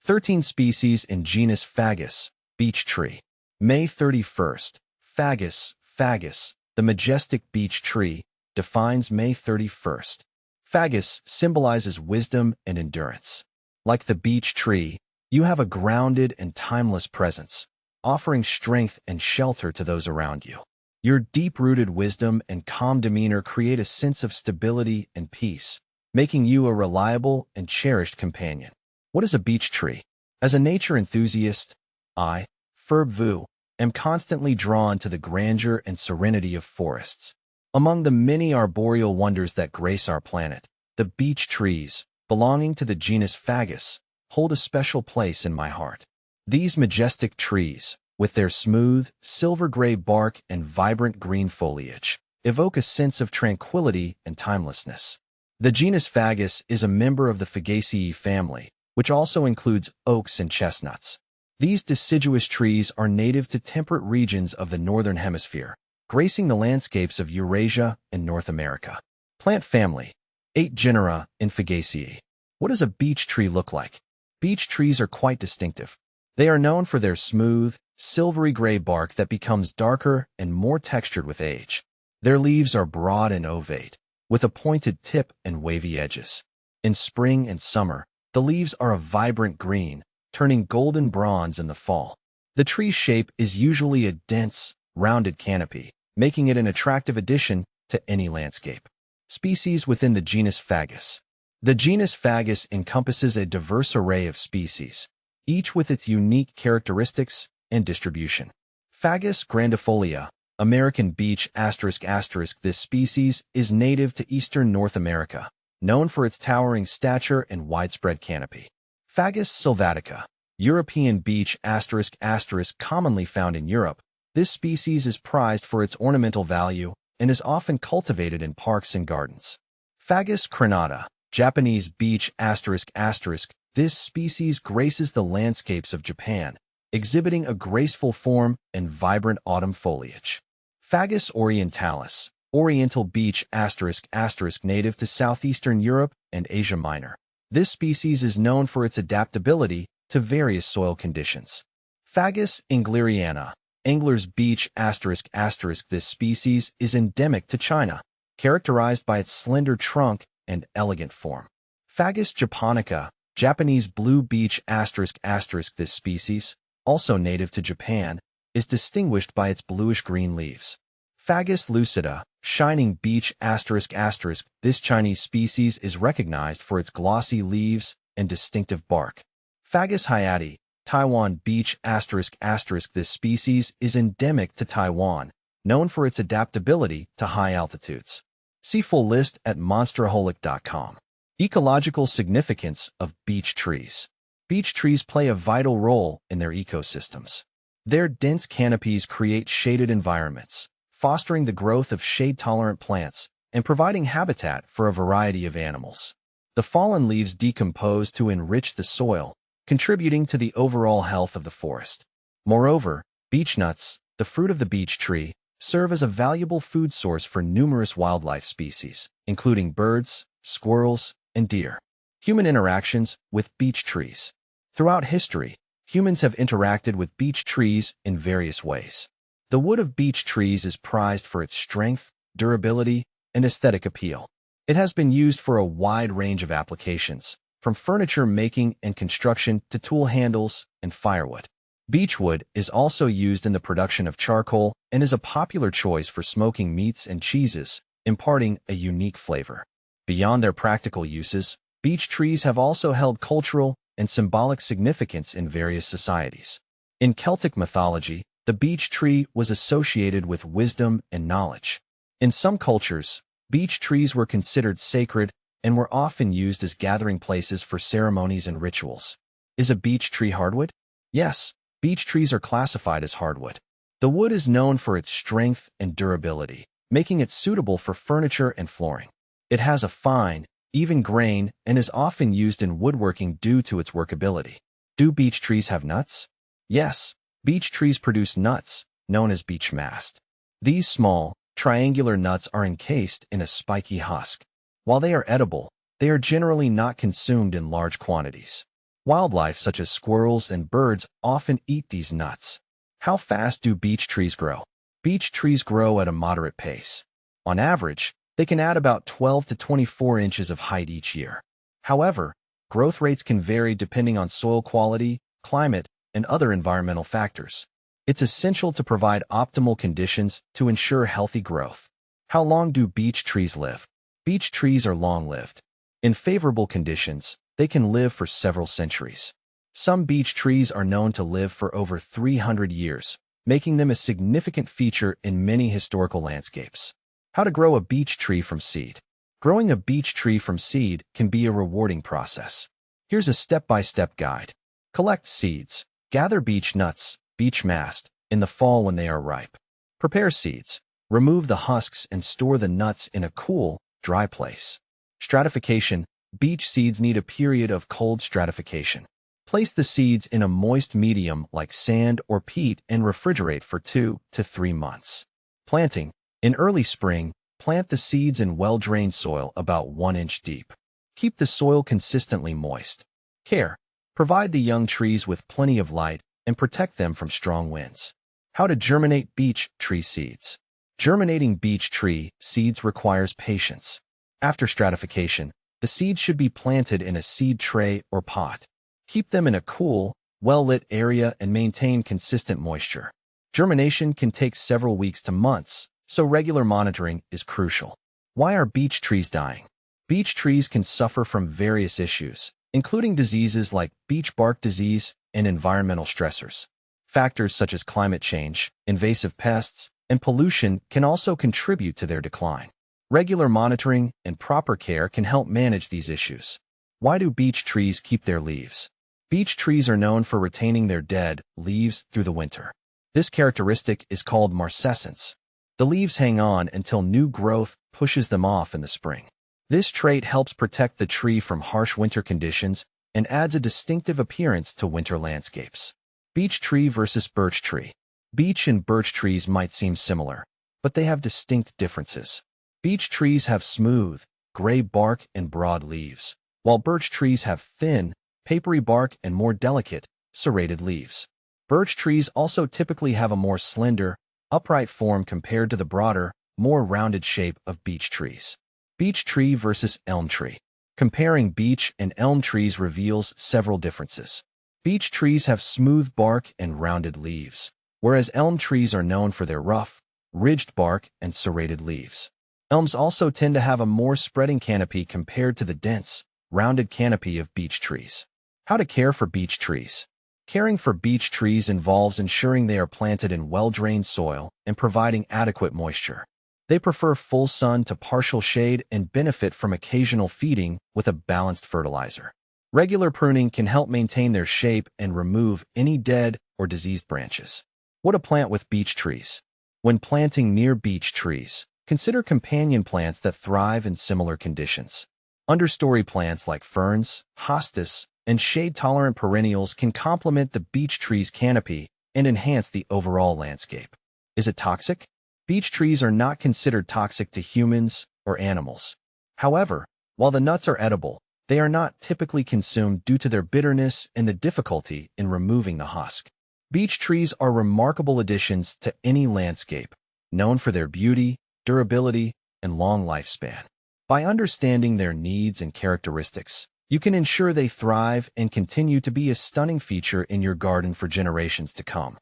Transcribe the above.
13 species in genus Fagus, beech tree. May 31st. Fagus, the majestic beech tree, defines May 31st. Fagus symbolizes wisdom and endurance. Like the beech tree, you have a grounded and timeless presence, offering strength and shelter to those around you. Your deep-rooted wisdom and calm demeanor create a sense of stability and peace, making you a reliable and cherished companion. What is a beech tree? As a nature enthusiast, I, Ferb Vu, am constantly drawn to the grandeur and serenity of forests. Among the many arboreal wonders that grace our planet, the beech trees, belonging to the genus Fagus, hold a special place in my heart. These majestic trees, with their smooth, silver-gray bark and vibrant green foliage, evoke a sense of tranquility and timelessness. The genus Fagus is a member of the Fagaceae family, which also includes oaks and chestnuts. These deciduous trees are native to temperate regions of the Northern Hemisphere, gracing the landscapes of Eurasia and North America. Plant family. 8 genera in Fagaceae. What does a beech tree look like? Beech trees are quite distinctive. They are known for their smooth, silvery gray bark that becomes darker and more textured with age. Their leaves are broad and ovate, with a pointed tip and wavy edges. In spring and summer, the leaves are a vibrant green, turning golden bronze in the fall. The tree's shape is usually a dense, rounded canopy, making it an attractive addition to any landscape. Species within the genus Fagus. The genus Fagus encompasses a diverse array of species, each with its unique characteristics and distribution. Fagus grandifolia, American beech ***. This species is native to eastern North America, known for its towering stature and widespread canopy. Fagus sylvatica, European beech ***, commonly found in Europe. This species is prized for its ornamental value and is often cultivated in parks and gardens. Fagus crenata, Japanese beech ***. This species graces the landscapes of Japan, exhibiting a graceful form and vibrant autumn foliage. Fagus orientalis, Oriental beech ***, native to southeastern Europe and Asia Minor. This species is known for its adaptability to various soil conditions. Fagus engleriana, angler's beech ***. This species is endemic to China, characterized by its slender trunk and elegant form. Fagus japonica, Japanese blue beech ***. This species, also native to Japan, is distinguished by its bluish-green leaves. Fagus lucida, shining beech ***. This Chinese species is recognized for its glossy leaves and distinctive bark. Fagus hyati, Taiwan beech ***. This species is endemic to Taiwan, known for its adaptability to high altitudes. See full list at monsterholic.com. Ecological significance of beech trees. Beech trees play a vital role in their ecosystems. Their dense canopies create shaded environments, fostering the growth of shade-tolerant plants and providing habitat for a variety of animals. The fallen leaves decompose to enrich the soil, contributing to the overall health of the forest. Moreover, beech nuts, the fruit of the beech tree, serve as a valuable food source for numerous wildlife species, including birds, squirrels, and deer. Human interactions with beech trees. Throughout history, humans have interacted with beech trees in various ways. The wood of beech trees is prized for its strength, durability, and aesthetic appeal. It has been used for a wide range of applications, from furniture making and construction to tool handles and firewood. Beechwood is also used in the production of charcoal and is a popular choice for smoking meats and cheeses, imparting a unique flavor. Beyond their practical uses, beech trees have also held cultural and symbolic significance in various societies. In Celtic mythology, the beech tree was associated with wisdom and knowledge. In some cultures, beech trees were considered sacred and were often used as gathering places for ceremonies and rituals. Is a beech tree hardwood? Yes, beech trees are classified as hardwood. The wood is known for its strength and durability, making it suitable for furniture and flooring. It has a fine, even grain and is often used in woodworking due to its workability. Do beech trees have nuts? Yes, beech trees produce nuts, known as beech mast. These small, triangular nuts are encased in a spiky husk. While they are edible, they are generally not consumed in large quantities. Wildlife such as squirrels and birds often eat these nuts. How fast do beech trees grow? Beech trees grow at a moderate pace. On average, they can add about 12 to 24 inches of height each year. However, growth rates can vary depending on soil quality, climate, and other environmental factors. It's essential to provide optimal conditions to ensure healthy growth. How long do beech trees live? Beech trees are long-lived. In favorable conditions, they can live for several centuries. Some beech trees are known to live for over 300 years, making them a significant feature in many historical landscapes. How to grow a beech tree from seed. Growing a beech tree from seed can be a rewarding process. Here's a step-by-step guide. Collect seeds. Gather beech nuts, beech mast, in the fall when they are ripe. Prepare seeds. Remove the husks and store the nuts in a cool, dry place. Stratification. Beech seeds need a period of cold stratification. Place the seeds in a moist medium like sand or peat and refrigerate for 2 to 3 months. Planting. In early spring, plant the seeds in well-drained soil about 1 inch deep. Keep the soil consistently moist. Care. Provide the young trees with plenty of light and protect them from strong winds. How to germinate beech tree seeds. Germinating beech tree seeds requires patience. After stratification, the seeds should be planted in a seed tray or pot. Keep them in a cool, well-lit area and maintain consistent moisture. Germination can take several weeks to months, so regular monitoring is crucial. Why are beech trees dying? Beech trees can suffer from various issues, including diseases like beech bark disease and environmental stressors. Factors such as climate change, invasive pests, and pollution can also contribute to their decline. Regular monitoring and proper care can help manage these issues. Why do beech trees keep their leaves? Beech trees are known for retaining their dead leaves through the winter. This characteristic is called marcescence. The leaves hang on until new growth pushes them off in the spring. This trait helps protect the tree from harsh winter conditions and adds a distinctive appearance to winter landscapes. Beech tree versus birch tree. Beech and birch trees might seem similar, but they have distinct differences. Beech trees have smooth, gray bark and broad leaves, while birch trees have thin, papery bark and more delicate, serrated leaves. Birch trees also typically have a more slender, upright form compared to the broader, more rounded shape of beech trees. Beech tree versus elm tree. Comparing beech and elm trees reveals several differences. Beech trees have smooth bark and rounded leaves, whereas elm trees are known for their rough, ridged bark and serrated leaves. Elms also tend to have a more spreading canopy compared to the dense, rounded canopy of beech trees. How to care for beech trees. Caring for beech trees involves ensuring they are planted in well-drained soil and providing adequate moisture. They prefer full sun to partial shade and benefit from occasional feeding with a balanced fertilizer. Regular pruning can help maintain their shape and remove any dead or diseased branches. What to plant with beech trees. When planting near beech trees, consider companion plants that thrive in similar conditions. Understory plants like ferns, hostas, and shade-tolerant perennials can complement the beech tree's canopy and enhance the overall landscape. Is it toxic? Beech trees are not considered toxic to humans or animals. However, while the nuts are edible, they are not typically consumed due to their bitterness and the difficulty in removing the husk. Beech trees are remarkable additions to any landscape, known for their beauty, durability, and long lifespan. By understanding their needs and characteristics, you can ensure they thrive and continue to be a stunning feature in your garden for generations to come.